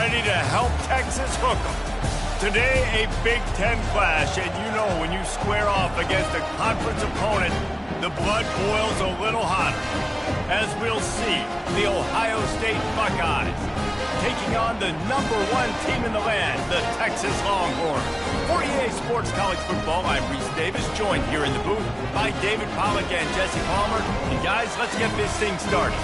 ready to help Texas hook them. Today, a Big Ten clash, and you know when you square off against a conference opponent, the blood boils a little hotter. As we'll see, the Ohio State Buckeyes taking on the #1 team in the land, the Texas Longhorns. For EA Sports College Football, I'm Reese Davis, joined here in the booth by David Pollack and Jesse Palmer. And guys, let's get this thing started.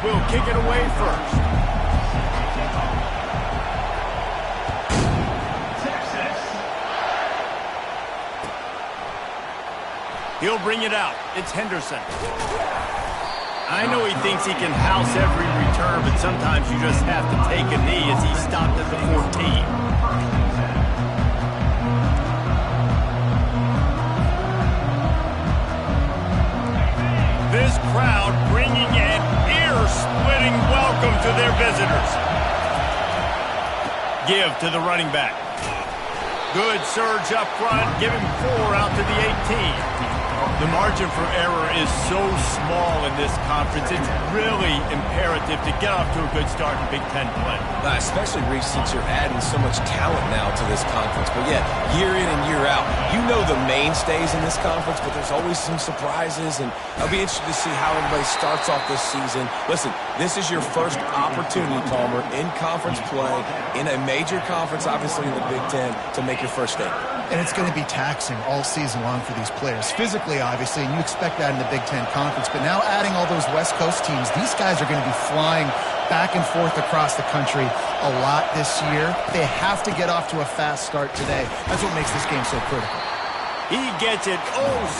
Will kick it away first. He'll bring it out. It's Henderson. I know he thinks he can house every return, but sometimes you just have to take a knee as he stopped at the 14. This crowd bringing an ear-splitting welcome to their visitors. Give to the running back. Good surge up front. Give him 4 out to the 18. The margin for error is so small in this conference. It's really imperative to get off to a good start in Big Ten play. Especially, Reese, since you're adding so much talent now to this conference. But yeah, year in and year out, you know the mainstays in this conference, but there's always some surprises, and I'll be interested to see how everybody starts off this season. Listen, this is your first opportunity, Palmer, in conference play, in a major conference, obviously in the Big Ten, to make your first statement. And it's going to be taxing all season long for these players. Physically, obviously, and you expect that in the Big Ten Conference. But now adding all those West Coast teams, these guys are going to be flying back and forth across the country a lot this year. They have to get off to a fast start today. That's what makes this game so critical. He gets it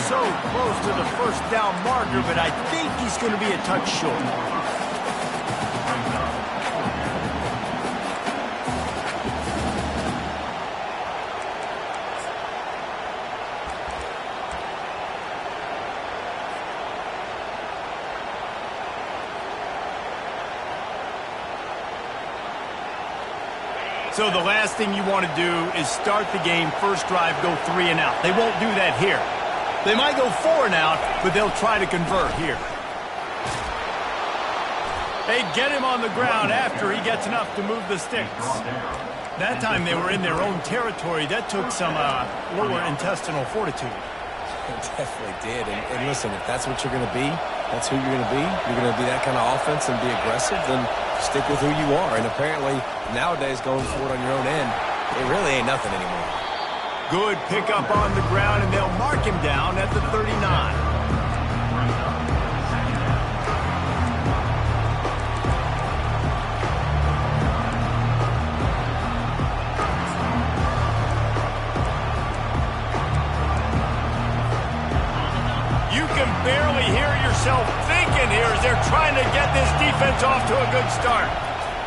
so close to the first down marker, but I think he's going to be a touch short. So the last thing you want to do is start the game, first drive, go 3 and out. They won't do that here. They might go 4 and out, but they'll try to convert here. They get him on the ground after he gets enough to move the sticks. That time they were in their own territory. That took some lower intestinal fortitude. It definitely did. And listen, if that's what you're going to be, that's who you're going to be. You're going to be that kind of offense and be aggressive, then stick with who you are. And apparently, nowadays, going for it on your own end, it really ain't nothing anymore. Good pickup on the ground, and they'll mark him down at the 39. You can barely hear yourself thinking here as they're trying to get this defense off to a good start.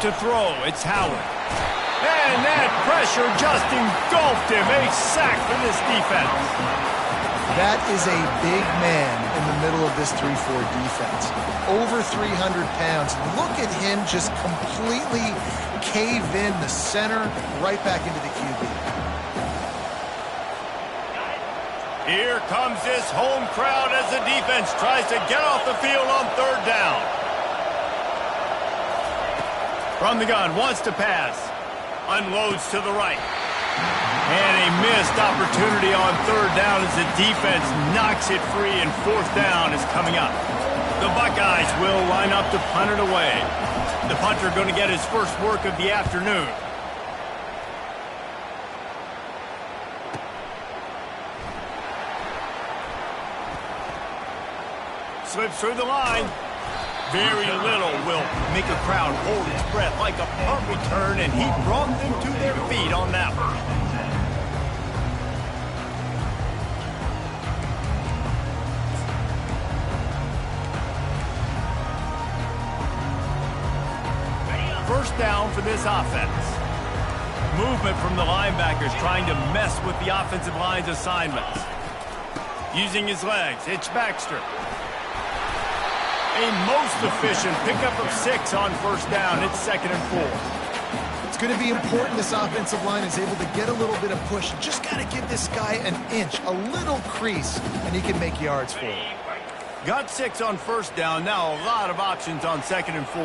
To throw, it's Howard. And that pressure just engulfed him. A sack for this defense. That is a big man in the middle of this 3-4 defense. Over 300 pounds. Look at him just completely cave in the center, right back into the QB. Here comes this home crowd as the defense tries to get off the field on 3rd down. From the gun, wants to pass. Unloads to the right. And a missed opportunity on 3rd down as the defense knocks it free, and 4th down is coming up. The Buckeyes will line up to punt it away. The punter going to get his first work of the afternoon. Slips through the line. Very little will make a crowd hold its breath like a punt return, and he brought them to their feet on that one. First down for this offense. Movement from the linebackers trying to mess with the offensive line's assignments. Using his legs, it's Baxter. A most efficient pickup of 6 on first down. It's 2nd and 4. It's going to be important this offensive line is able to get a little bit of push. Just got to give this guy an inch, a little crease, and he can make yards for it. Got 6 on first down. Now a lot of options on 2nd and 4.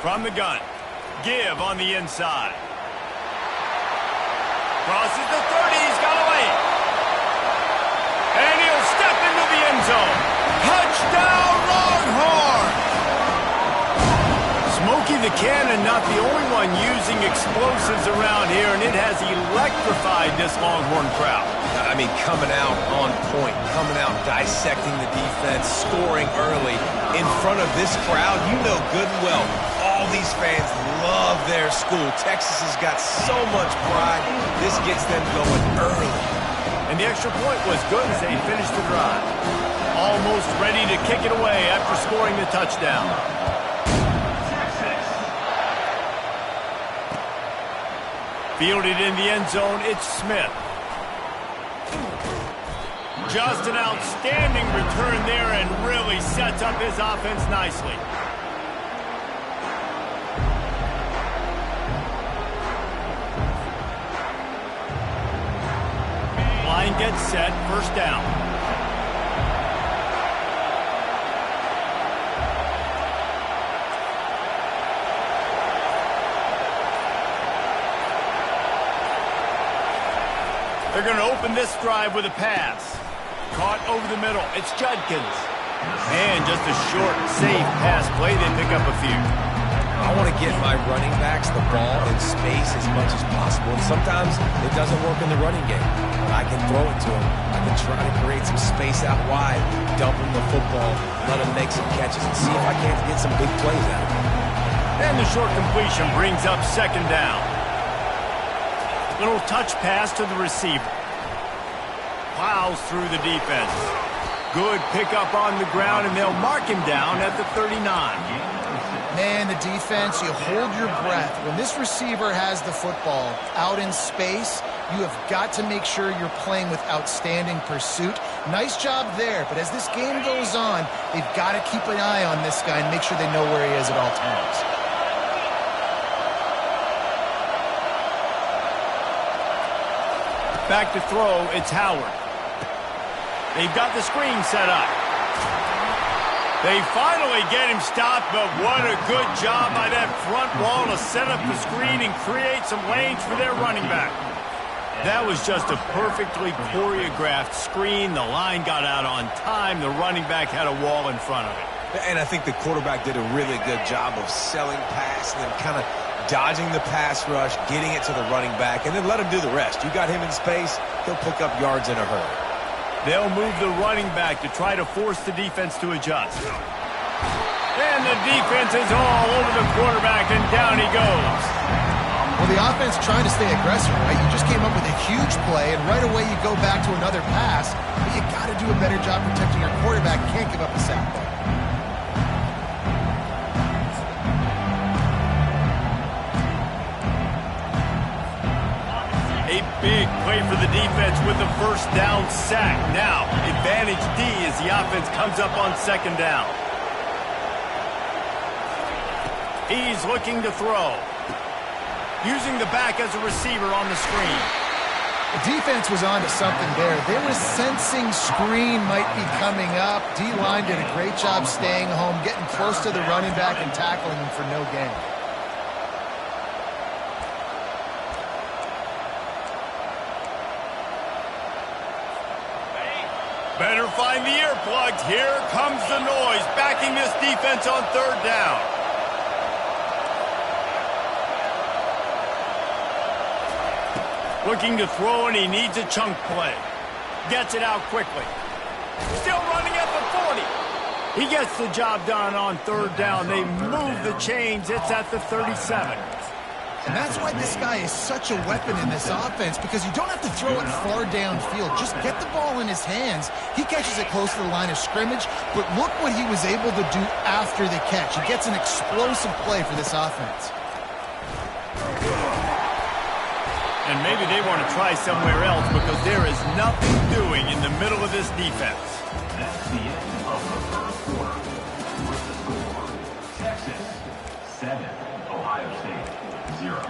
From the gun. Give on the inside. Crosses the 30. He's got away. And he'll step into the end zone. Touchdown, Longhorns! Smokey the Cannon not the only one using explosives around here, and it has electrified this Longhorn crowd. I mean, coming out on point, coming out dissecting the defense, scoring early in front of this crowd. You know good and well, all these fans love their school. Texas has got so much pride. This gets them going early. And the extra point was good as they finished the drive. Almost ready to kick it away after scoring the touchdown. Fielded in the end zone, it's Smith. Just an outstanding return there and really sets up his offense nicely. Line gets set, first down. They're going to open this drive with a pass. Caught over the middle. It's Judkins. And just a short, safe pass play. They pick up a few. I want to get my running backs the ball in space as much as possible. And sometimes it doesn't work in the running game. But I can throw it to them. I can try to create some space out wide, dump them the football, let them make some catches, and see if I can't get some big plays out of them. And the short completion brings up 2nd down. Little touch pass to the receiver. Plows through the defense. Good pickup on the ground, and they'll mark him down at the 39. Man, the defense, you hold your breath. When this receiver has the football out in space, you have got to make sure you're playing with outstanding pursuit. Nice job there, but as this game goes on, they've got to keep an eye on this guy and make sure they know where he is at all times. Back to throw, it's Howard. They've got the screen set up. They finally get him stopped, but what a good job by that front wall to set up the screen and create some lanes for their running back. That was just a perfectly choreographed screen. The line got out on time. The running back had a wall in front of it. And I think the quarterback did a really good job of selling pass and then kind of dodging the pass rush, getting it to the running back, and then let him do the rest. You got him in space, he'll pick up yards in a hurry. They'll move the running back to try to force the defense to adjust. And the defense is all over the quarterback, and down he goes. Well, the offense trying to stay aggressive, right? You just came up with a huge play, and right away you go back to another pass, but you got to do a better job protecting your quarterback. Can't give up a sack there. A big play for the defense with the first down sack. Now, advantage D as the offense comes up on 2nd down. He's looking to throw. Using the back as a receiver on the screen. The defense was on to something there. They were sensing screen might be coming up. D-line did a great job staying home, getting close to the running back and tackling him for no gain. Better find the earplugs. Here comes the noise, backing this defense on 3rd down. Looking to throw, and he needs a chunk play. Gets it out quickly. Still running at the 40. He gets the job done on 3rd down. They move the chains. It's at the 37. And that's why this guy is such a weapon in this offense, because you don't have to throw it far downfield. Just get the ball in his hands. He catches it close to the line of scrimmage, but look what he was able to do after the catch. He gets an explosive play for this offense. And maybe they want to try somewhere else because there is nothing doing in the middle of this defense. That's the end of the first quarter. With the score, Texas 7, Ohio State 0.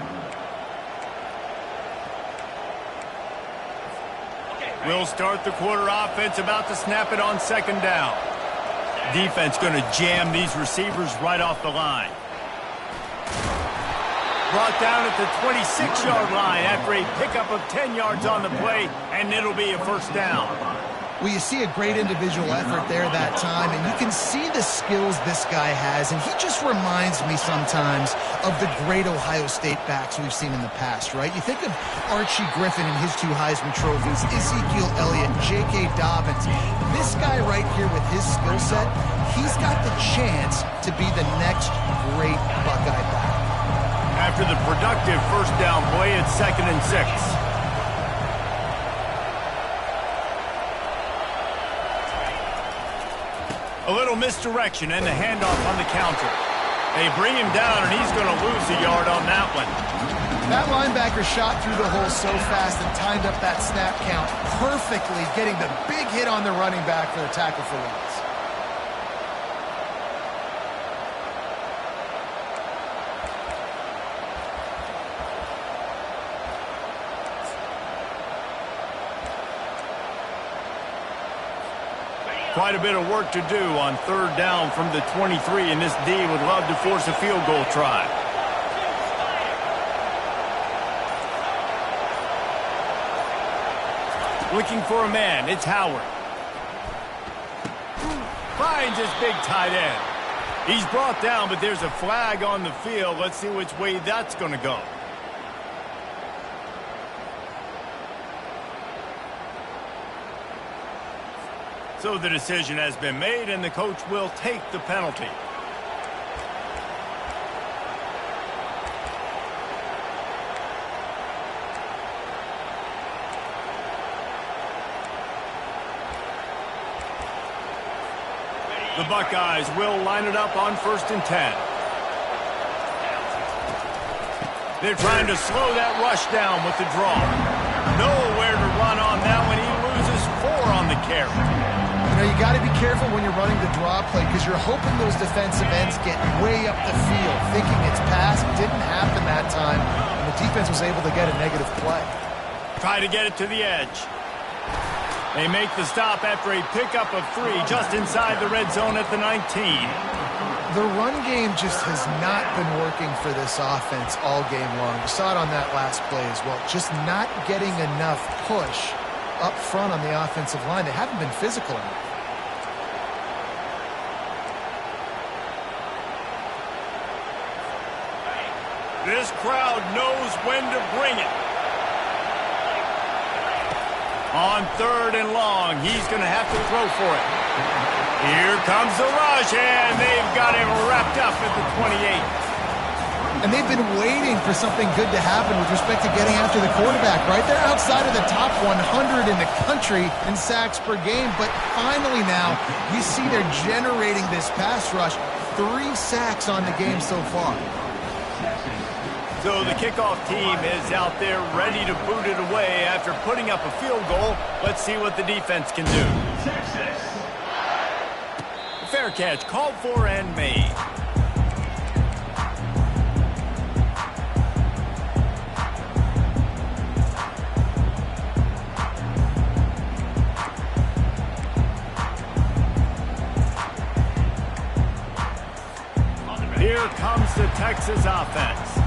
We'll start the quarter. Offense about to snap it on second down. Defense going to jam these receivers right off the line. Brought down at the 26-yard line after a pickup of 10 yards on the play, and it'll be a first down. Well, you see a great individual effort there that time, and you can see the skills this guy has, and he just reminds me sometimes of the great Ohio State backs we've seen in the past, right? You think of Archie Griffin and his 2 Heisman trophies, Ezekiel Elliott, J.K. Dobbins. This guy right here with his skill set, he's got the chance to be the next great Buckeye back. After the productive first down play, it's 2nd and 6. A little misdirection and the handoff on the counter. They bring him down, and he's going to lose a yard on that one. That linebacker shot through the hole so fast and timed up that snap count perfectly, getting the big hit on the running back for the tackle for loss. Quite a bit of work to do on third down from the 23, and this D would love to force a field goal try. Looking for a man, it's Howard. Finds his big tight end. He's brought down, but there's a flag on the field. Let's see which way that's going to go. So the decision has been made, and the coach will take the penalty. The Buckeyes will line it up on 1st and 10. They're trying to slow that rush down with the draw. Nowhere to run on that one. He loses 4 on the carry. You know, you got to be careful when you're running the draw play because you're hoping those defensive ends get way up the field, thinking it's pass. Didn't happen that time, and the defense was able to get a negative play. Try to get it to the edge. They make the stop after a pickup of 3 just inside the red zone at the 19. The run game just has not been working for this offense all game long. We saw it on that last play as well. Just not getting enough push up front on the offensive line. They haven't been physical enough. This crowd knows when to bring it. On 3rd and long, he's going to have to throw for it. Here comes the rush, and they've got him wrapped up at the 28. And they've been waiting for something good to happen with respect to getting after the quarterback, right? They're outside of the top 100 in the country in sacks per game, but finally now you see they're generating this pass rush. 3 sacks on the game so far. So the kickoff team is out there ready to boot it away after putting up a field goal. Let's see what the defense can do. Texas. Fair catch called for and made. Here comes the Texas offense.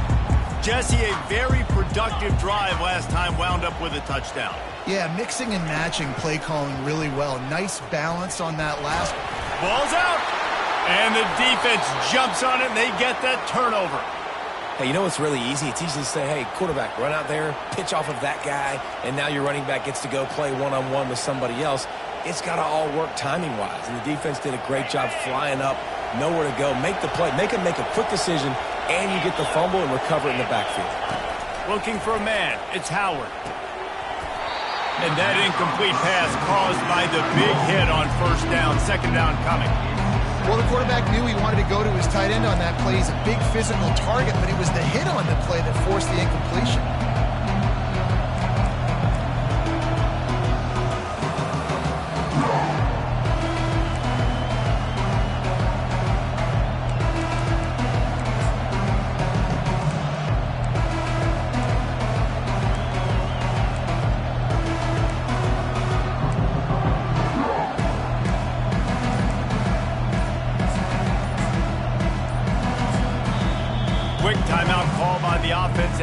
Jesse, a very productive drive last time wound up with a touchdown. Yeah, mixing and matching play calling really well. Nice balance on that last. Ball's out, and the defense jumps on it, and they get that turnover. Hey, you know what's really easy? It's easy to say, hey, quarterback, run out there, pitch off of that guy, and now your running back gets to go play one-on-one with somebody else. It's got to all work timing-wise, and the defense did a great job flying up, nowhere to go, make the play, make a quick decision, and you get the fumble and recover it in the backfield. Looking for a man, it's Howard. And that incomplete pass caused by the big hit on 1st down, 2nd down coming. Well, the quarterback knew he wanted to go to his tight end on that play. He's a big physical target, but it was the hit on the play that forced the incompletion.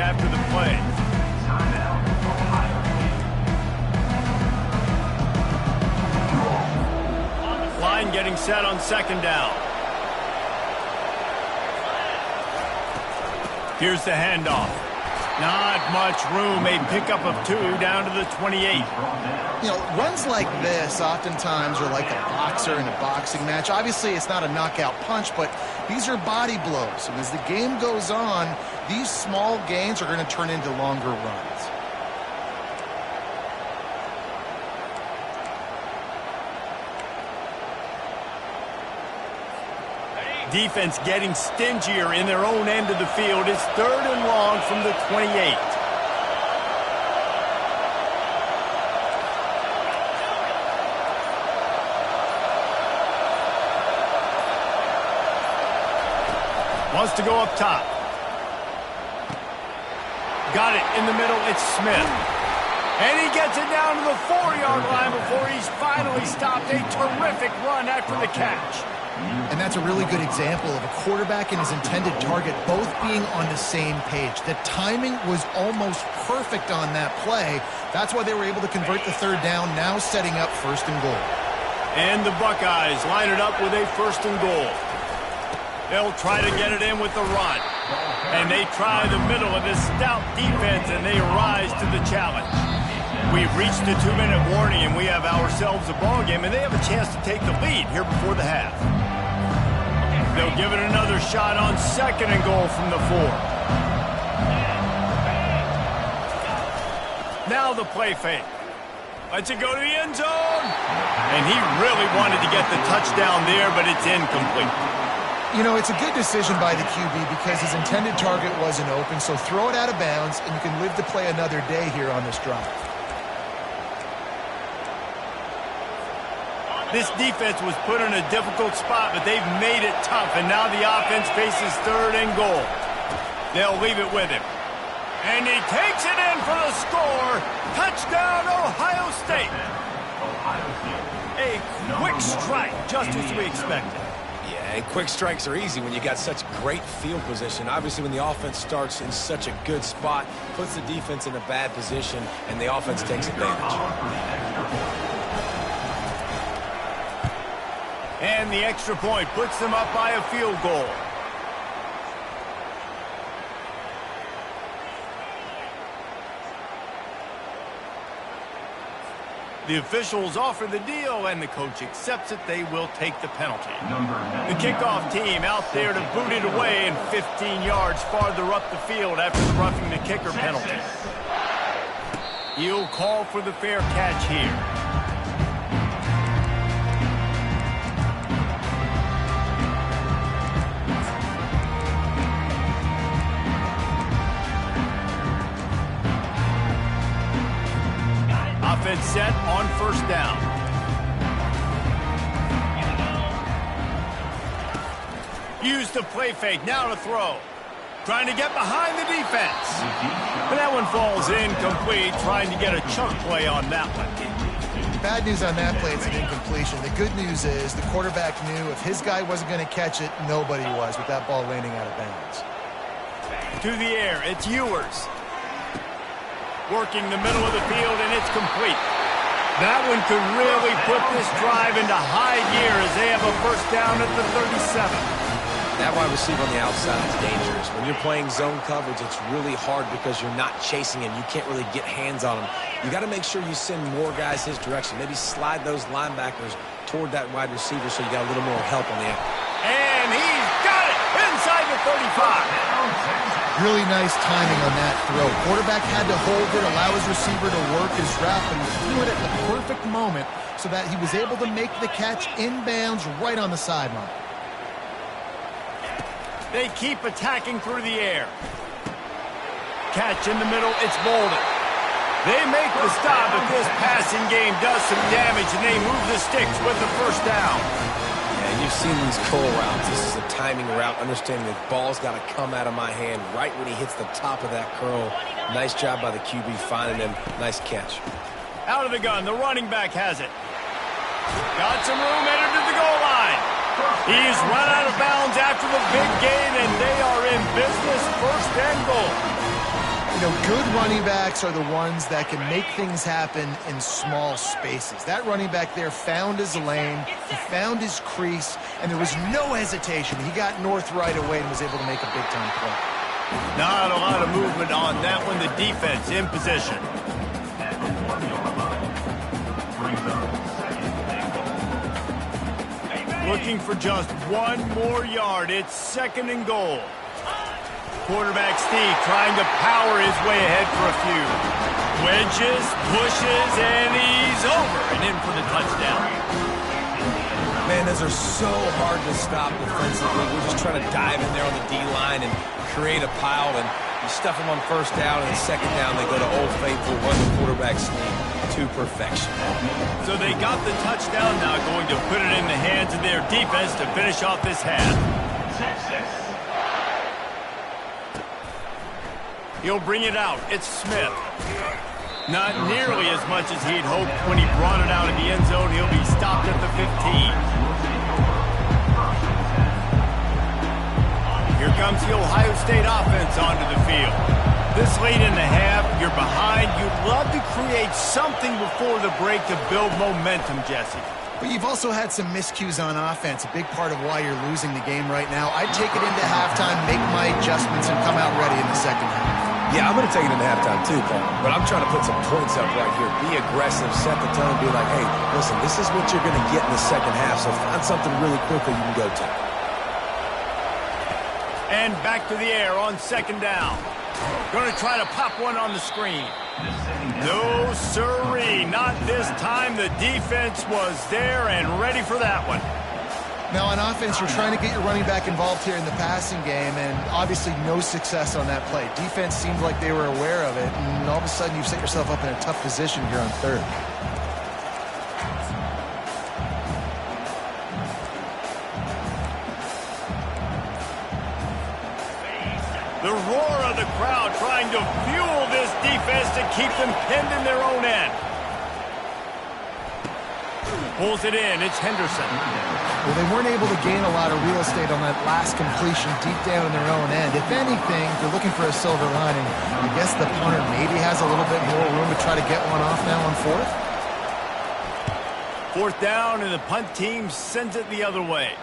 after the play. Timeout, Ohio State. Line getting set on second down. Here's the handoff. Not much room. A pickup of 2 down to the 28. You know, runs like this oftentimes are like a boxer in a boxing match. Obviously, it's not a knockout punch, but these are body blows. And as the game goes on, these small gains are going to turn into longer runs. Defense getting stingier in their own end of the field. It's 3rd and long from the 28. Wants to go up top. Got it in the middle. It's Smith. And he gets it down to the 4-yard line before he's finally stopped. A terrific run after the catch. And that's a really good example of a quarterback and his intended target both being on the same page. The timing was almost perfect on that play. That's why they were able to convert the 3rd down, now setting up 1st and goal. And the Buckeyes line it up with a 1st and goal. They'll try to get it in with the run. And they try the middle of this stout defense, and they rise to the challenge. We've reached the 2-minute warning, and we have ourselves a ball game, and they have a chance to take the lead here before the half. They'll give it another shot on 2nd and goal from the 4. Now the play fake. Lets it go to the end zone. And he really wanted to get the touchdown there, but it's incomplete. You know, it's a good decision by the QB because his intended target wasn't open, so throw it out of bounds, and you can live to play another day here on this drive. This defense was put in a difficult spot, but they've made it tough, and now the offense faces 3rd and goal. They'll leave it with him. And he takes it in for the score. Touchdown, Ohio State. A quick strike, just as we expected. Yeah, and quick strikes are easy when you got such great field position. Obviously, when the offense starts in such a good spot, puts the defense in a bad position, and the offense takes advantage. And the extra point puts them up by a field goal. The officials offer the deal, and the coach accepts it. They will take the penalty. The kickoff team out there to boot it away and 15 yards farther up the field after the roughing the kicker penalty. He'll call for the fair catch here. Offense set on 1st down. Use the play fake, now to throw. Trying to get behind the defense. But that one falls incomplete, trying to get a chunk play on that one. Bad news on that play, it's an incompletion. The good news is the quarterback knew if his guy wasn't going to catch it, nobody was with that ball landing out of bounds. To the air, it's Ewers. Working the middle of the field, and it's complete. That one could really put this drive into high gear as they have a 1st down at the 37. That wide receiver on the outside is dangerous. When you're playing zone coverage, it's really hard because you're not chasing him. You can't really get hands on him. You got to make sure you send more guys his direction. Maybe slide those linebackers toward that wide receiver so you got a little more help on the end. And he's got it inside the 35. Really nice timing on that throw. Quarterback had to hold it, allow his receiver to work his route, but he threw it at the perfect moment so that he was able to make the catch inbounds right on the sideline. They keep attacking through the air. Catch in the middle, it's Bolden. They make the stop, but this passing game does some damage, and they move the sticks with the 1st down. Yeah, you've seen these curl routes. This is a timing route, understanding that ball's got to come out of my hand right when he hits the top of that curl. Nice job by the QB finding him. Nice catch. Out of the gun, the running back has it. Got some room, entered to the goal line. He's run out of bounds after the big gain, and they are in business, 1st and goal. You know, good running backs are the ones that can make things happen in small spaces. That running back there found his lane, he found his crease, and there was no hesitation. He got north right away and was able to make a big-time play. Not a lot of movement on that one. The defense in position. Looking for just one more yard. It's 2nd and goal. Quarterback Steve trying to power his way ahead for a few. Wedges, pushes, and he's over and in for the touchdown. Man, those are so hard to stop defensively. We're just trying to dive in there on the D-line and create a pile, and you stuff them on 1st down, and 2nd down they go to Old Faithful, run the quarterback sneak to perfection. So they got the touchdown, now going to put it in the hands of their defense to finish off this half. He'll bring it out. It's Smith. Not nearly as much as he'd hoped when he brought it out of the end zone. He'll be stopped at the 15. Here comes the Ohio State offense onto the field. This late in the half, you're behind. You'd love to create something before the break to build momentum, Jesse. But you've also had some miscues on offense, a big part of why you're losing the game right now. I'd take it into halftime, make my adjustments, and come out ready in the 2nd half. Yeah, I'm going to take it into halftime too, Paul. But I'm trying to put some points up right here. Be aggressive, set the tone, be like, hey, listen, this is what you're going to get in the 2nd half, so find something really quickly you can go to. And back to the air on 2nd down. Going to try to pop one on the screen. No, sirree, not this time. The defense was there and ready for that one. Now, on offense, you're trying to get your running back involved here in the passing game, and obviously no success on that play. Defense seemed like they were aware of it, and all of a sudden you've set yourself up in a tough position here on 3rd. The roar of the crowd trying to fuel this defense to keep them pinned in their own end. Pulls it in. It's Henderson. Well, they weren't able to gain a lot of real estate on that last completion deep down in their own end. If anything, if you're looking for a silver lining, I guess the punter maybe has a little bit more room to try to get one off now on 4th. 4th down, and the punt team sends it the other way.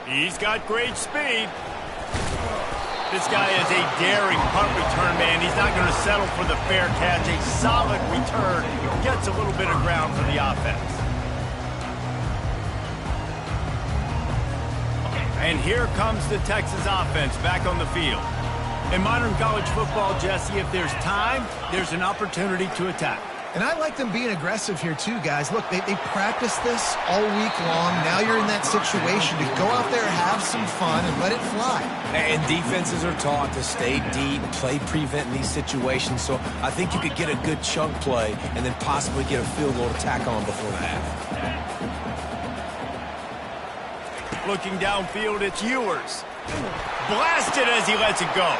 He's got great speed. This guy is a daring punt return man. He's not going to settle for the fair catch. A solid return. Gets a little bit of ground for the offense. And here comes the Texas offense back on the field. In modern college football, Jesse, if there's time, there's an opportunity to attack. And I like them being aggressive here too, guys. Look, they practiced this all week long. Now you're in that situation to go out there, have some fun, and let it fly. And defenses are taught to stay deep, play prevent in these situations. So I think you could get a good chunk play and then possibly get a field goal to tack on before the half. Looking downfield, it's Ewers. Blasted as he lets it go.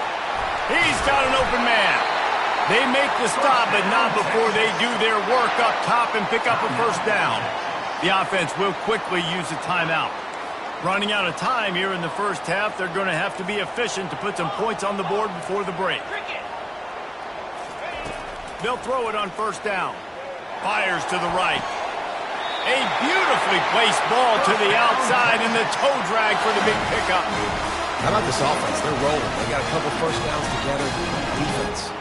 He's got an open man. They make the stop, but not before they do their work up top and pick up a 1st down. The offense will quickly use a timeout. Running out of time here in the 1st half, they're going to have to be efficient to put some points on the board before the break. They'll throw it on 1st down. Fires to the right. A beautifully placed ball to the outside, and the toe drag for the big pickup. How about this offense? They're rolling. They got a couple 1st downs together. Defense.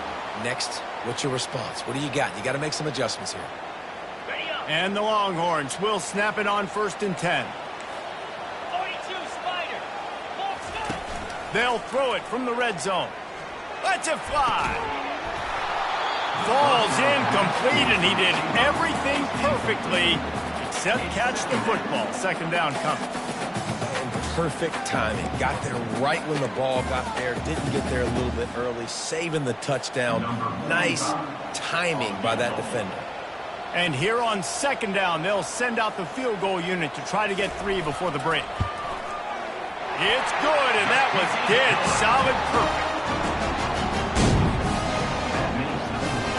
Next, what's your response? What do you got? You got to make some adjustments here. And the Longhorns will snap it on 1st and 10. 42 Spider. They'll throw it from the red zone. Lets it fly. Falls incomplete, and he did everything perfectly except catch the football. 2nd down coming. Perfect timing. Got there right when the ball got there. Didn't get there a little bit early. Saving the touchdown. Nice timing by that defender. And here on 2nd down, they'll send out the field goal unit to try to get 3 before the break. It's good, and that was dead solid perfect.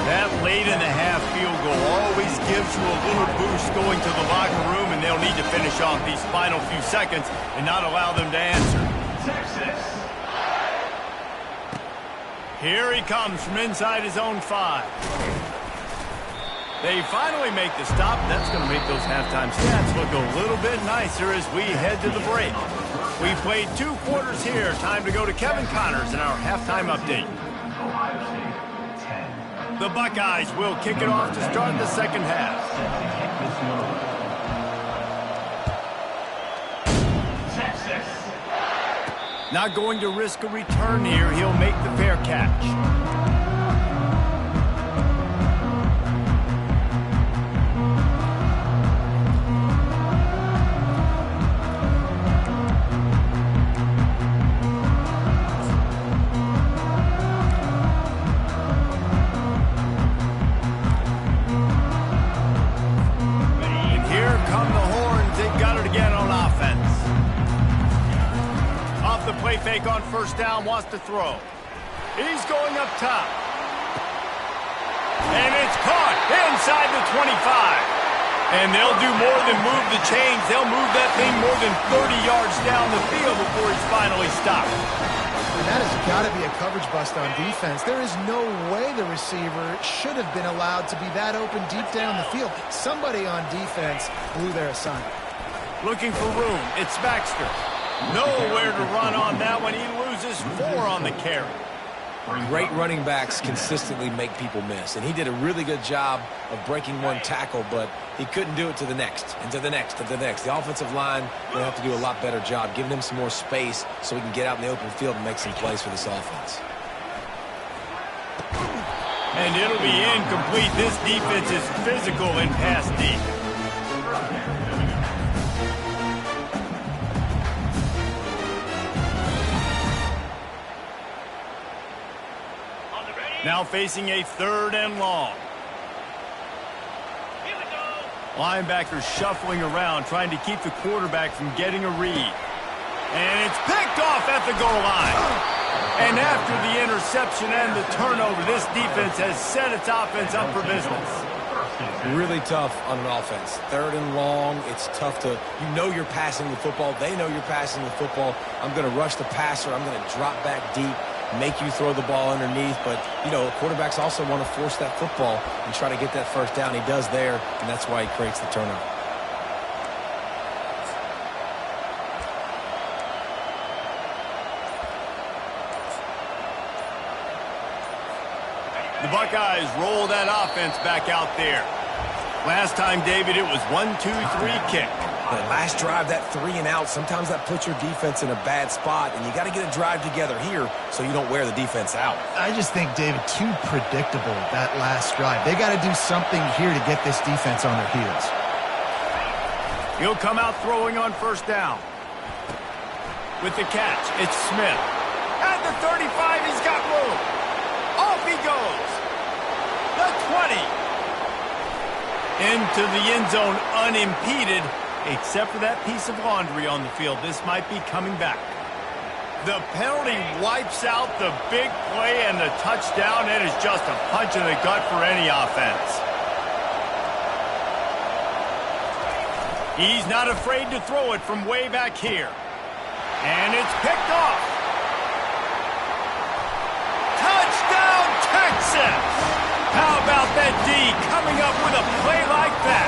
That late in the half field goal always gives you a little boost going to the locker room, and they'll need to finish off these final few seconds and not allow them to answer. Here he comes from inside his own 5. They finally make the stop. That's going to make those halftime stats look a little bit nicer as we head to the break. We played 2 quarters here. Time to go to Kevin Connors in our halftime update. Ohio State 10. The Buckeyes will kick it off to start the second half. Texas. Not going to risk a return here. He'll make the fair catch. Fake on first down, wants to throw. He's going up top. And it's caught inside the 25. And they'll do more than move the chains. They'll move that thing more than 30 yards down the field before he's finally stopped. And that has got to be a coverage bust on defense. There is no way the receiver should have been allowed to be that open deep down the field. Somebody on defense blew their assignment. Looking for room. It's Baxter. Nowhere to run on that one. He loses 4 on the carry. Great running backs consistently make people miss, and he did a really good job of breaking one tackle, but he couldn't do it to the next, and to the next, and to the next. The offensive line will have to do a lot better job giving him some more space so he can get out in the open field and make some plays for this offense. And it'll be incomplete. This defense is physical in pass deep. Now facing a 3rd and long. Here we go. Linebackers shuffling around, trying to keep the quarterback from getting a read. And it's picked off at the goal line. And after the interception and the turnover, this defense has set its offense up for business. Really tough on an offense. 3rd and long, it's tough to, you know you're passing the football. They know you're passing the football. I'm going to rush the passer. I'm going to drop back deep, make you throw the ball underneath. But, you know, quarterbacks also want to force that football and try to get that first down. He does there, and that's why he creates the turnover. The Buckeyes roll that offense back out there. Last time, David, it was 1-2-3 kick. The last drive, that 3 and out, sometimes that puts your defense in a bad spot, and you got to get a drive together here so you don't wear the defense out. I just think, David, too predictable, that last drive. They got to do something here to get this defense on their heels. He'll come out throwing on first down. With the catch, it's Smith. At the 35, he's got room. Off he goes. The 20. Into the end zone unimpeded, except for that piece of laundry on the field. This might be coming back. The penalty wipes out the big play and the touchdown. It is just a punch in the gut for any offense. He's not afraid to throw it from way back here. And it's picked off. Touchdown, Texas! How about that D coming up with a play like that?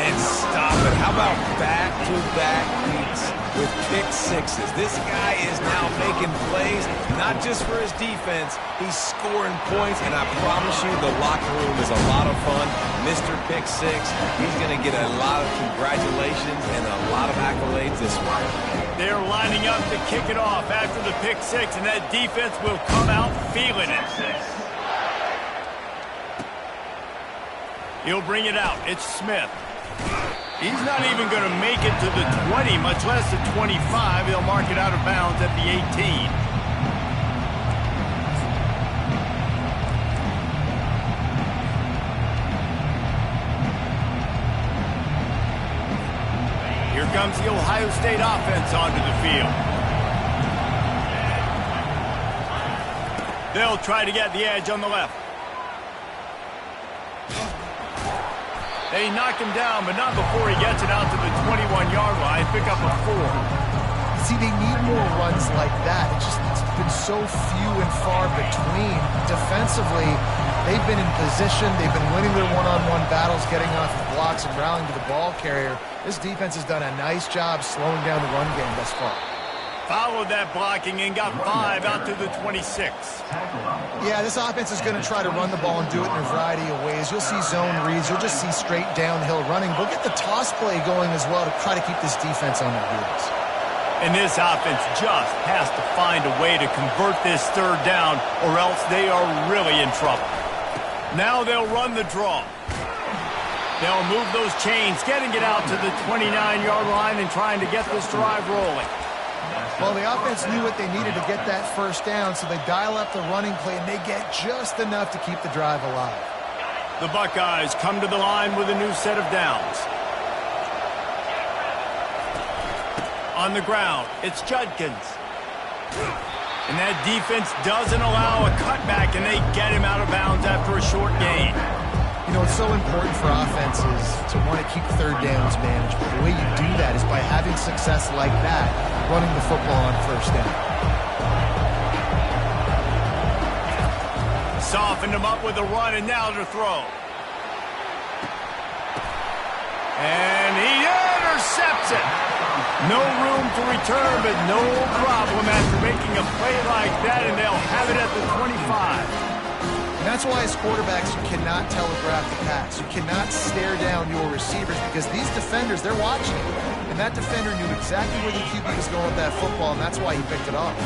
And stop it. How about back-to-back beats with pick sixes? This guy is now making plays, not just for his defense. He's scoring points, and I promise you the locker room is a lot of fun. Mr. Pick Six, he's going to get a lot of congratulations and a lot of accolades this week. They're lining up to kick it off after the pick six, and that defense will come out feeling it. He'll bring it out. It's Smith. He's not even going to make it to the 20, much less the 25. He'll mark it out of bounds at the 18. Here comes the Ohio State offense onto the field. They'll try to get the edge on the left. They knock him down, but not before he gets it out to the 21-yard line. Pick up a 4. See, they need more runs like that. It's been so few and far between. Defensively, they've been in position. They've been winning their one-on-one battles, getting off of blocks and rallying to the ball carrier. This defense has done a nice job slowing down the run game thus far. Followed that blocking and got 5 out to the 26. Yeah, this offense is going to try to run the ball and do it in a variety of ways. You'll see zone reads. You'll just see straight downhill running. But get the toss play going as well to try to keep this defense on their heels. And this offense just has to find a way to convert this third down, or else they are really in trouble. Now they'll run the draw. They'll move those chains, getting it out to the 29-yard line and trying to get this drive rolling. Well, the offense knew what they needed to get that first down, so they dial up the running play, and they get just enough to keep the drive alive. The Buckeyes come to the line with a new set of downs. On the ground, it's Judkins. And that defense doesn't allow a cutback, and they get him out of bounds after a short gain. You know, it's so important for offenses to want to keep third downs manageable. The way you do that is by having success like that, running the football on first down. Softened him up with a run, and now to throw. And he intercepts it. No room to return, but no problem after making a play like that, and they'll have it at the 25. And that's why as quarterbacks, you cannot telegraph the pass. You cannot stare down your receivers because these defenders, they're watching. And that defender knew exactly where the QB was going with that football, and that's why he picked it off.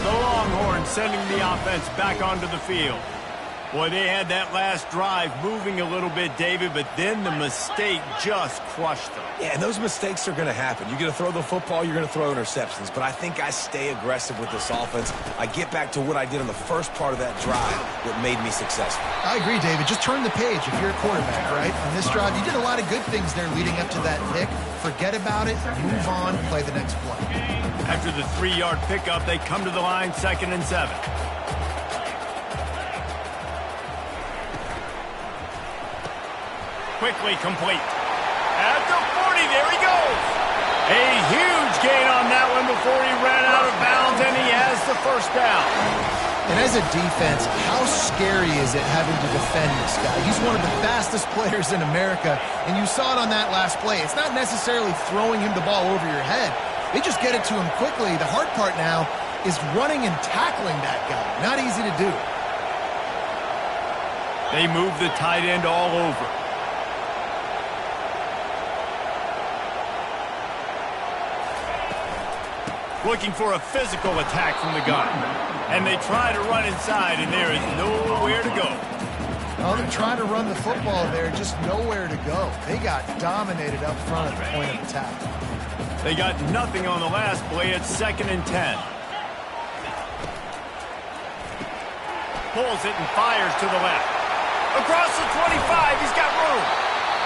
The Longhorns sending the offense back onto the field. Boy, they had that last drive moving a little bit, David, but then the mistake just crushed them. Yeah, and those mistakes are going to happen. You're going to throw the football, you're going to throw interceptions. But I think I stay aggressive with this offense. I get back to what I did on the first part of that drive that made me successful. I agree, David. Just turn the page if you're a quarterback, right? On this drive, you did a lot of good things there leading up to that pick. Forget about it, move on, play the next play. After the 3-yard pickup, they come to the line 2nd and 7. Quickly complete. At the 40, there he goes. A huge gain on that one before he ran out of bounds, and he has the first down. And as a defense, how scary is it having to defend this guy? He's one of the fastest players in America, and you saw it on that last play. It's not necessarily throwing him the ball over your head. They just get it to him quickly. The hard part now is running and tackling that guy. Not easy to do. They move the tight end all over. Looking for a physical attack from the gun. And they try to run inside, and there is nowhere to go. Well, they're trying to run the football there, just nowhere to go. They got dominated up front at the point of attack. They got nothing on the last play at 2nd and 10. Pulls it and fires to the left. Across the 25, he's got room.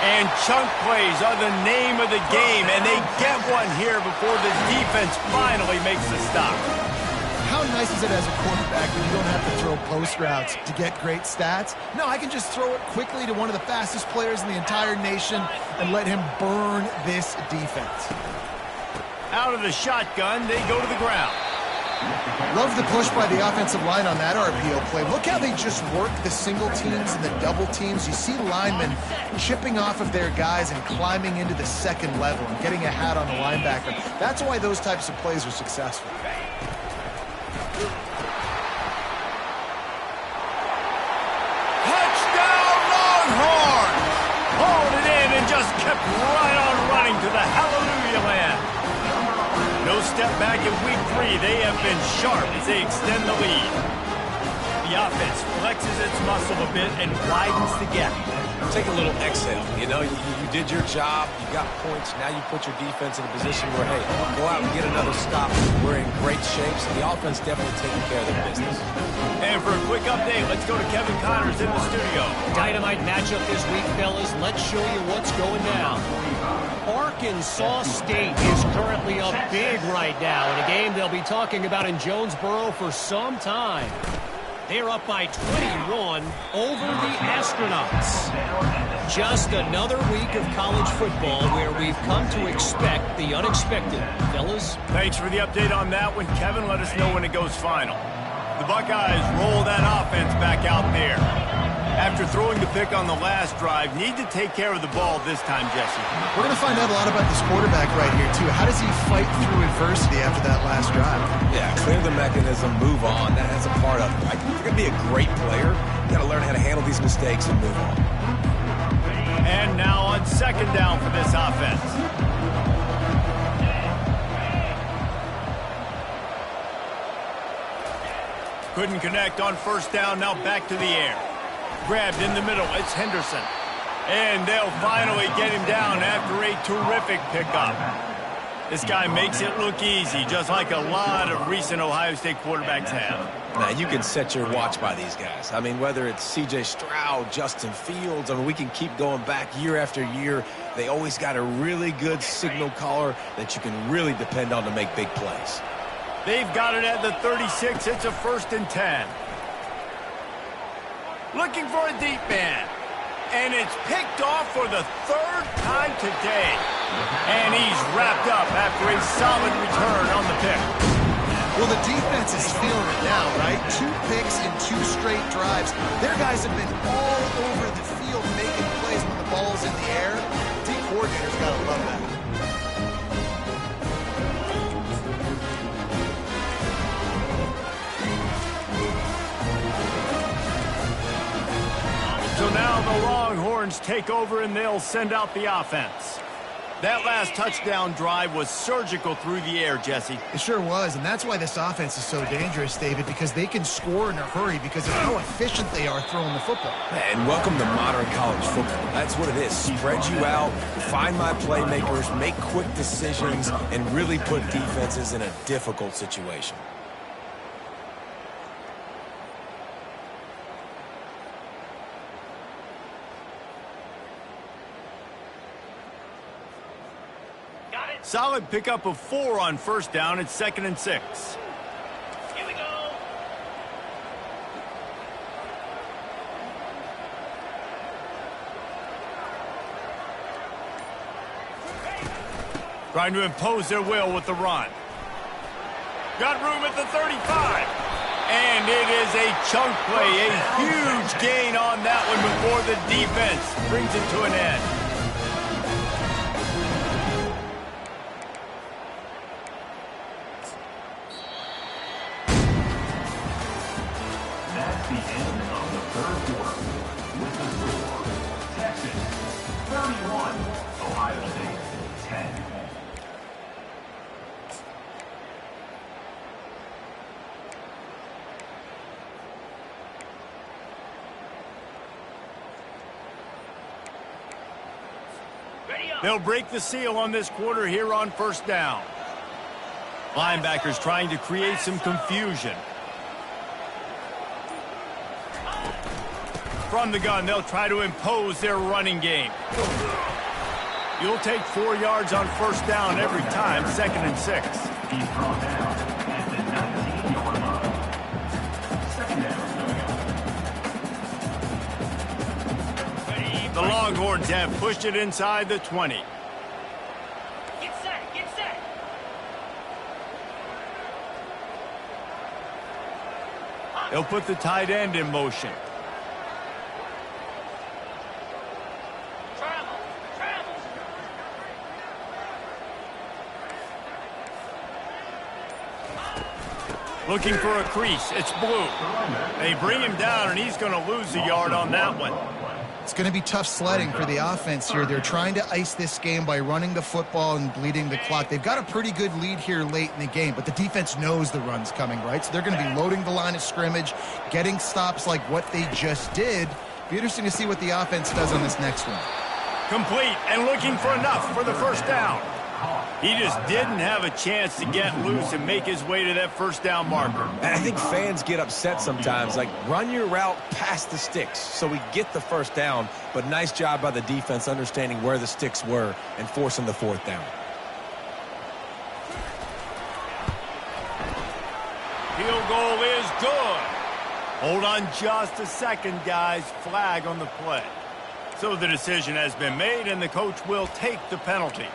And chunk plays are the name of the game, and they get one here before the defense finally makes the stop. How nice is it as a quarterback when you don't have to throw post routes to get great stats? No, I can just throw it quickly to one of the fastest players in the entire nation and let him burn this defense. Out of the shotgun, they go to the ground. Love the push by the offensive line on that RPO play. Look how they just work the single teams and the double teams. You see linemen chipping off of their guys and climbing into the second level and getting a hat on the linebacker. That's why those types of plays are successful. Touchdown, Longhorns! Hauled it in and just kept right on running to the hallelujah land. No step back in week 3. They have been sharp as they extend the lead. The offense flexes its muscle a bit and widens the gap. Take a little exhale. You know, you did your job. You got points. Now you put your defense in a position where, hey, go out and get another stop. We're in great shape, so the offense definitely taking care of their business. And for a quick update, let's go to Kevin Connors in the studio. Dynamite matchup this week, fellas. Let's show you what's going down. Arkansas State is currently up big right now in a game they'll be talking about in Jonesboro for some time. They're up by 21 over the Astronauts. Just another week of college football where we've come to expect the unexpected. Fellas? Thanks for the update on that one, Kevin. Let us know when it goes final. The Buckeyes roll that offense back out there. After throwing the pick on the last drive, need to take care of the ball this time, Jesse. We're going to find out a lot about this quarterback right here, too. How does he fight through adversity after that last drive? Yeah, clear the mechanism, move on. That's a part of it. Right? If you're going to be a great player, you got to learn how to handle these mistakes and move on. And now on second down for this offense. Couldn't connect on first down, now back to the air. Grabbed in the middle, it's Henderson. And they'll finally get him down after a terrific pickup. This guy makes it look easy, just like a lot of recent Ohio State quarterbacks have. Now, you can set your watch by these guys. I mean, whether it's C.J. Stroud, Justin Fields, I mean, we can keep going back year after year. They always got a really good signal caller that you can really depend on to make big plays. They've got it at the 36. It's a 1st and 10. Looking for a deep man. And it's picked off for the 3rd time today. And he's wrapped up after a solid return on the pick. Well, the defense is feeling it now, right? 2 picks in 2 straight drives. Their guys have been all over the field making plays when the ball's in the air. D coordinator's got to love that. So now the Longhorns take over and they'll send out the offense. That last touchdown drive was surgical through the air, Jesse. It sure was, and that's why this offense is so dangerous, David, because they can score in a hurry because of how efficient they are throwing the football. And welcome to modern college football. That's what it is. Spread you out, find my playmakers, make quick decisions, and really put defenses in a difficult situation. Solid pickup of 4 on first down. It's 2nd and 6. Here we go. Trying to impose their will with the run. Got room at the 35. And it is a chunk play. A huge gain on that one before the defense brings it to an end. That's the end of the 3rd quarter. With the score, Texas 31, Ohio State 10. They'll break the seal on this quarter here on first down. Linebackers trying to create some confusion. From the gun, they'll try to impose their running game. You'll take 4 yards on first down every time, 2nd and 6. He's brought down at the 19-yard line. 2nd down coming up. The Longhorns have pushed it inside the 20. Get set, get set. They'll put the tight end in motion. Travel, travel. Looking for a crease. It's Blue. They bring him down, and he's going to lose a yard on that one. It's going to be tough sledding for the offense here. They're trying to ice this game by running the football and bleeding the clock. They've got a pretty good lead here late in the game, but the defense knows the run's coming, right? So they're going to be loading the line of scrimmage, getting stops like what they just did. Be interesting to see what the offense does on this next one. Complete and looking for enough for the first down. He just didn't have a chance to get loose and make his way to that first down marker. And I think fans get upset sometimes, like run your route past the sticks so we get the first down, but nice job by the defense understanding where the sticks were and forcing the 4th down. Field goal is good. Hold on just a second, guys. Flag on the play. So the decision has been made, and the coach will take the penalty.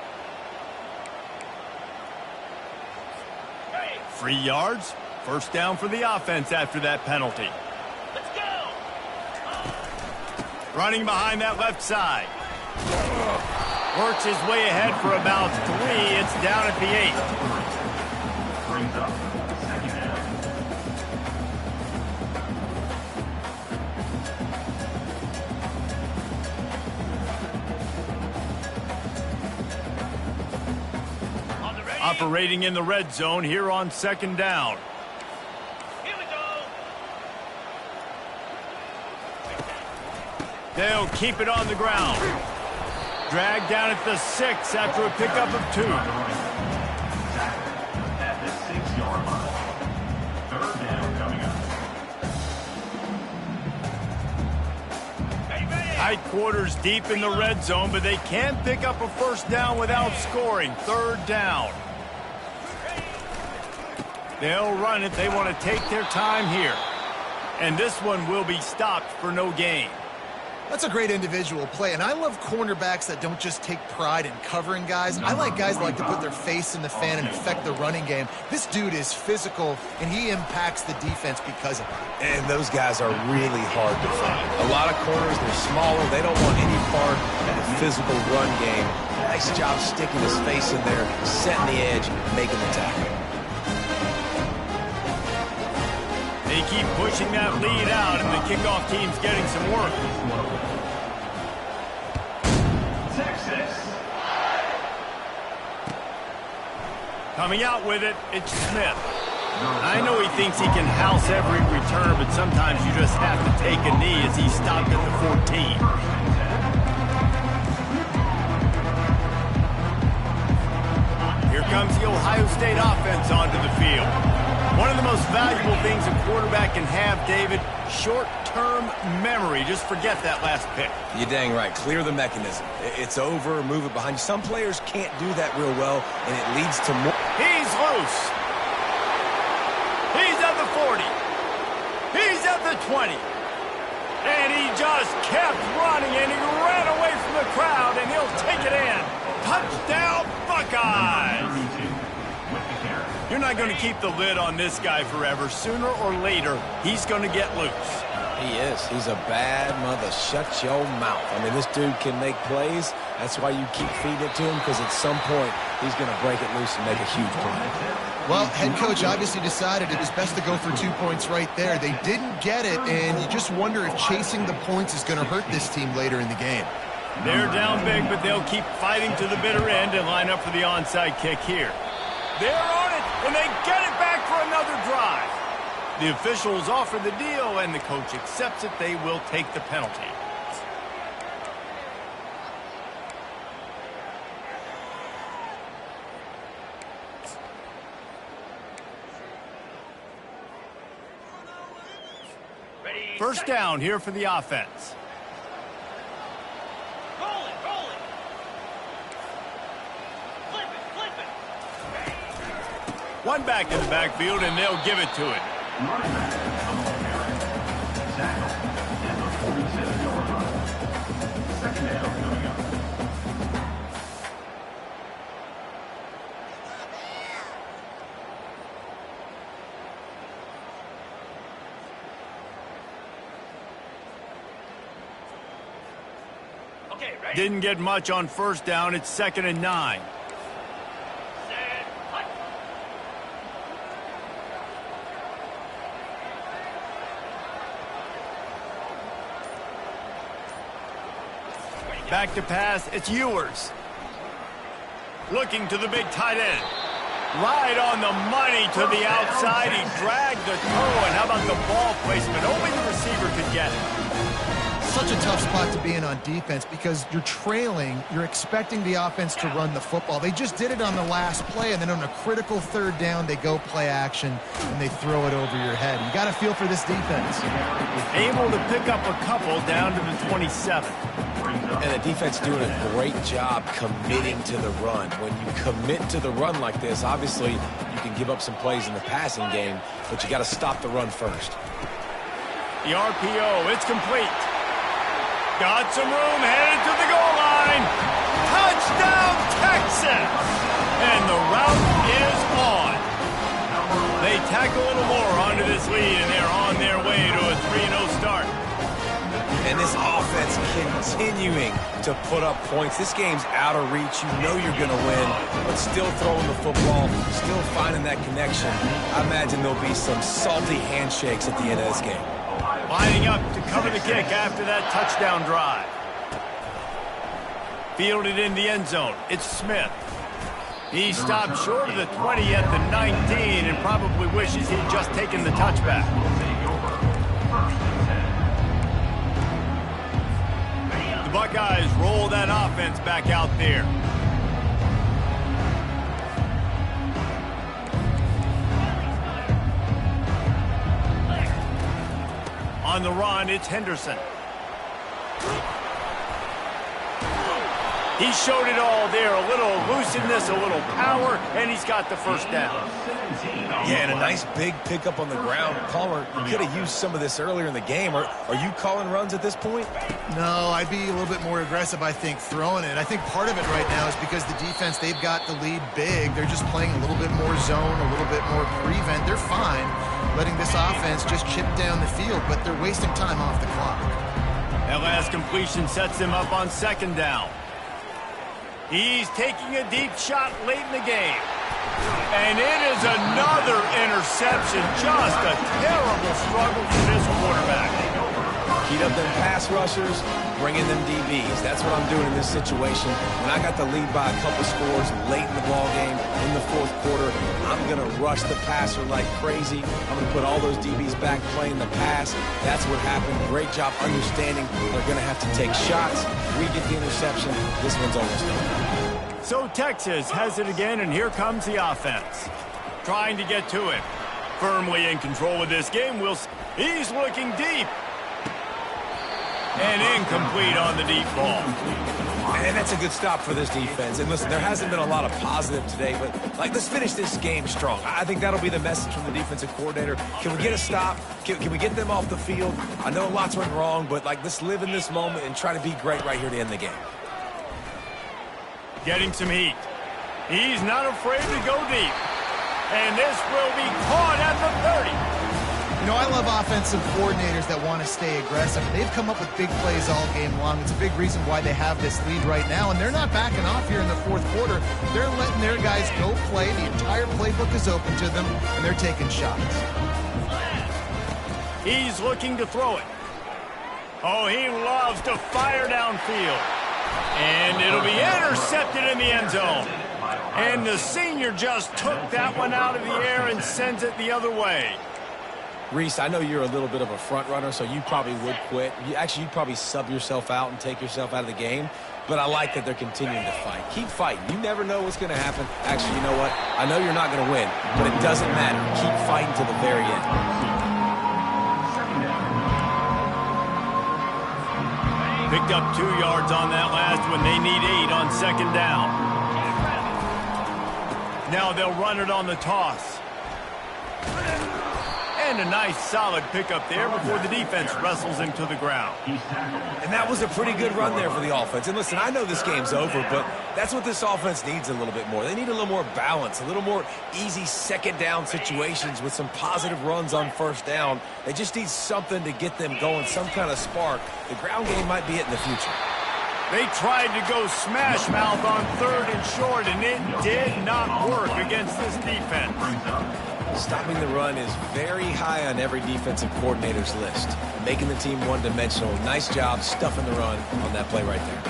3 yards. First down for the offense after that penalty. Let's go! Running behind that left side. Works his way ahead for about 3. It's down at the 8. Brings up second down. Operating in the red zone here on second down. Here we go! They'll keep it on the ground. Dragged down at the 6 after a pickup of 2. At the 6-yard line. Third down coming up. Tight quarters deep in the red zone, but they can't pick up a first down without scoring. Third down. They'll run it. They want to take their time here. And this one will be stopped for no gain. That's a great individual play, and I love cornerbacks that don't just take pride in covering guys. I like guys that like to put their face in the fan and affect the running game. This dude is physical, and he impacts the defense because of it. And those guys are really hard to find. A lot of corners, they're smaller. They don't want any part of the physical run game. Nice job sticking his face in there, setting the edge, making the tackle. They keep pushing that lead out, and the kickoff team's getting some work. Texas. Coming out with it, it's Smith. I know he thinks he can house every return, but sometimes you just have to take a knee as he stopped at the 14. Here comes the Ohio State offense onto the field. One of the most valuable things a quarterback can have, David, short-term memory. Just forget that last pick. You're dang right. Clear the mechanism. It's over, move it behind you. Some players can't do that real well, and it leads to more. He's loose. He's at the 40. He's at the 20. And he just kept running, and he ran away from the crowd, and he'll take it in. Touchdown, Buckeyes! You're not going to keep the lid on this guy forever. Sooner or later, he's going to get loose. He is. He's a bad mother. Shut your mouth. I mean, this dude can make plays. That's why you keep feeding it to him, because at some point, he's going to break it loose and make a huge play. Well, head coach obviously decided it was best to go for 2 points right there. They didn't get it, and you just wonder if chasing the points is going to hurt this team later in the game. They're down big, but they'll keep fighting to the bitter end and line up for the onside kick here. They're on it, and they get it back for another drive. The officials offer the deal, and the coach accepts it. They will take the penalty. First down here for the offense. Roll it, roll it. Flip it. One back in the backfield, and they'll give it to it. Running back, tackle at the 47-yard line. Second down coming up. Okay, ready? Didn't get much on first down. It's 2nd and 9. Set, hut. Back to pass, it's Ewers. Looking to the big tight end. Right on the money to the outside. He dragged the toe, and how about the ball placement? Only the receiver could get it. Such a tough spot to be in on defense because you're trailing, you're expecting the offense to run the football. They just did it on the last play, and then on a critical third down, they go play action, and they throw it over your head. You got to feel for this defense. Able to pick up a couple down to the 27. And the defense doing a great job committing to the run. When you commit to the run like this, obviously you can give up some plays in the passing game, but you got to stop the run first. The RPO, it's complete. Got some room, headed to the goal line. Touchdown, Texas! And the route is on. They tack a little more onto this lead, and they're on their way to a 3-0 start. And this offense continuing to put up points. This game's out of reach. You know you're going to win, but still throwing the football, still finding that connection. I imagine there'll be some salty handshakes at the end of this game. Lining up to cover the kick after that touchdown drive. Fielded in the end zone. It's Smith. He stopped short of the 20 at the 19 and probably wishes he'd just taken the touchback. The Buckeyes roll that offense back out there. On the run, it's Henderson. He showed it all there. A little elusiveness, a little power, and he's got the first down. Yeah, and a nice big pickup on the ground. Palmer, you could have used some of this earlier in the game. Are you calling runs at this point? No, I'd be a little bit more aggressive, I think, throwing it. I think part of it right now is because the defense, they've got the lead big. They're just playing a little bit more zone, a little bit more prevent. They're fine letting this offense just chip down the field, but they're wasting time off the clock. That last completion sets him up on second down. He's taking a deep shot late in the game. And it is another interception. Just a terrible struggle for this quarterback. Heat up them pass rushers, bring in them DBs. That's what I'm doing in this situation. When I got the lead by a couple scores late in the ball game, in the fourth quarter, I'm going to rush the passer like crazy. I'm going to put all those DBs back playing the pass. That's what happened. Great job understanding they're going to have to take shots. We get the interception. This one's almost done. So Texas has it again, and here comes the offense. Trying to get to it. Firmly in control of this game. He's looking deep. And incomplete on the deep ball. And that's a good stop for this defense. And listen, there hasn't been a lot of positive today, but let's finish this game strong. I think that'll be the message from the defensive coordinator. Can we get a stop? Can we get them off the field? I know lots went wrong, but let's live in this moment and try to be great right here to end the game. Getting some heat. He's not afraid to go deep. And this will be caught at the 30. You know, I love offensive coordinators that want to stay aggressive. They've come up with big plays all game long. It's a big reason why they have this lead right now, and they're not backing off here in the fourth quarter. They're letting their guys go play. The entire playbook is open to them, and they're taking shots. He's looking to throw it. Oh, he loves to fire downfield. And it'll be intercepted in the end zone. And the senior just took that one out of the air and sends it the other way. Reese, I know you're a little bit of a front runner, so you probably would quit. You'd probably sub yourself out and take yourself out of the game. But I like that they're continuing to fight. Keep fighting. You never know what's going to happen. Actually, you know what? I know you're not going to win, but it doesn't matter. Keep fighting to the very end. Picked up 2 yards on that last one. They need 8 on second down. Now they'll run it on the toss. And a nice solid pickup there before the defense wrestles him to the ground. And that was a pretty good run there for the offense. And listen, I know this game's over, but that's what this offense needs a little bit more. They need a little more balance, a little more easy second down situations with some positive runs on first down. They just need something to get them going, some kind of spark. The ground game might be it in the future. They tried to go smash mouth on 3rd and short, and it did not work against this defense. Stopping the run is very high on every defensive coordinator's list. Making the team one-dimensional. Nice job stuffing the run on that play right there.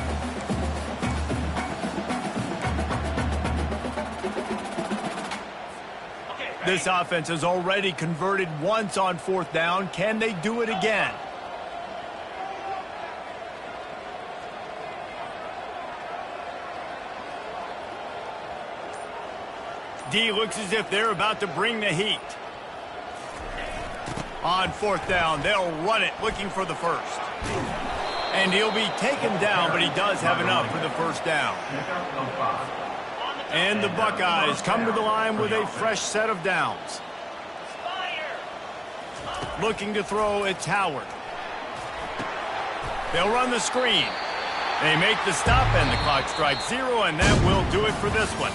This offense has already converted once on 4th down. Can they do it again? D looks as if they're about to bring the heat. On 4th down, they'll run it, looking for the first. And he'll be taken down, but he does have enough for the first down. And the Buckeyes come to the line with a fresh set of downs. Looking to throw, it's Howard. They'll run the screen. They make the stop, and the clock strikes 0, and that will do it for this one.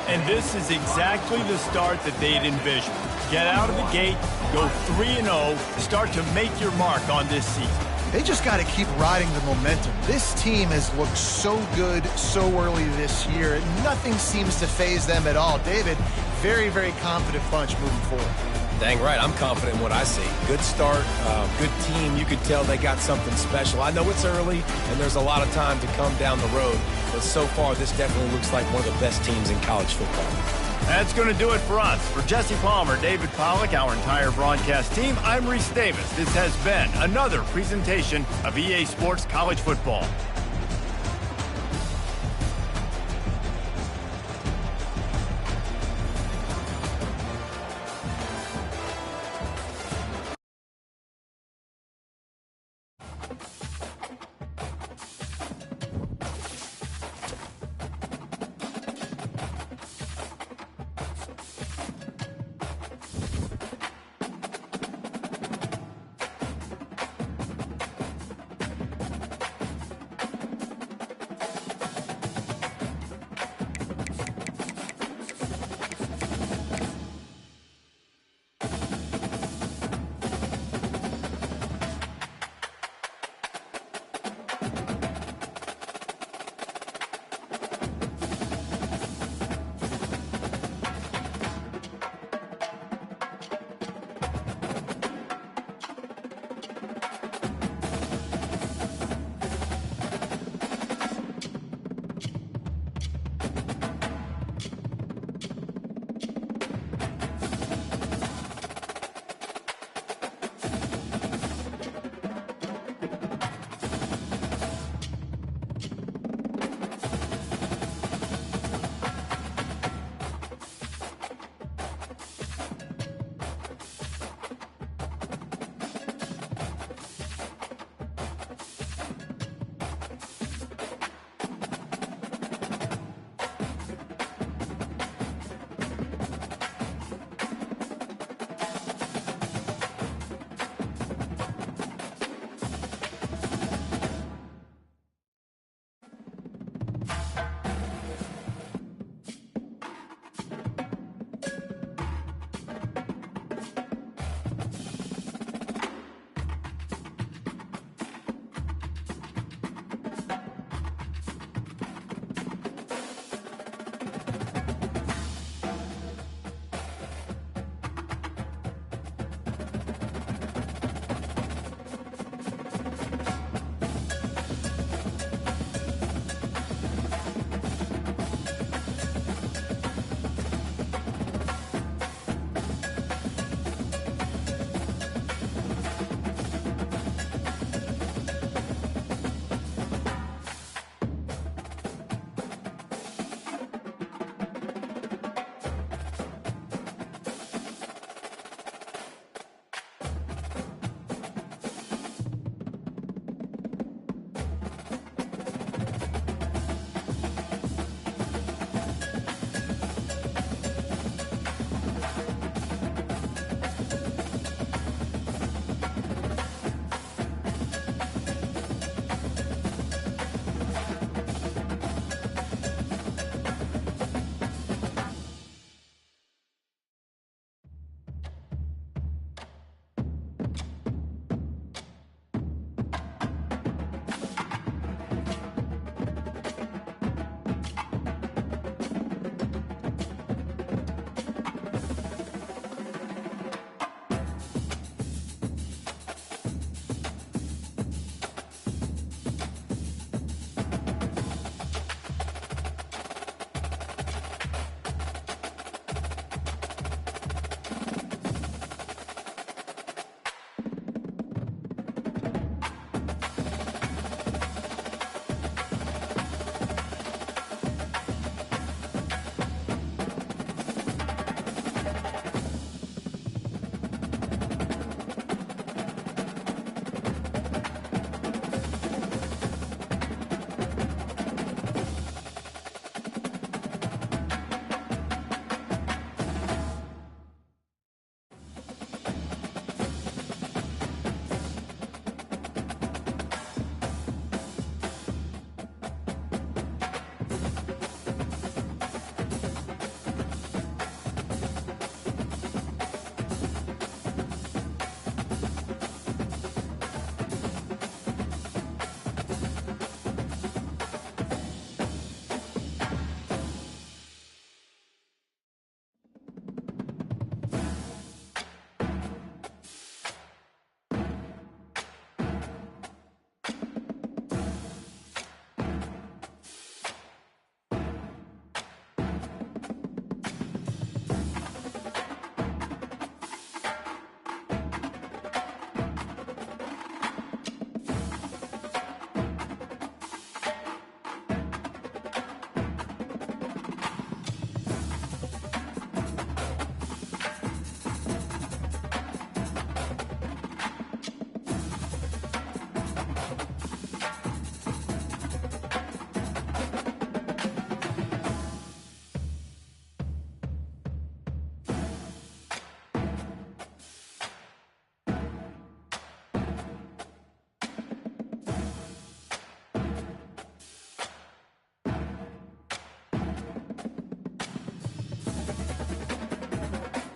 And this is exactly the start that they'd envisioned. Get out of the gate, go 3-0, start to make your mark on this season. They just got to keep riding the momentum. This team has looked so good so early this year. Nothing seems to faze them at all. David, very, very confident bunch moving forward. Dang right, I'm confident in what I see. Good start, good team. You could tell they got something special. I know it's early, and there's a lot of time to come down the road, but so far this definitely looks like one of the best teams in college football. That's going to do it for us. For Jesse Palmer, David Pollack, our entire broadcast team, I'm Reese Davis. This has been another presentation of EA Sports College Football.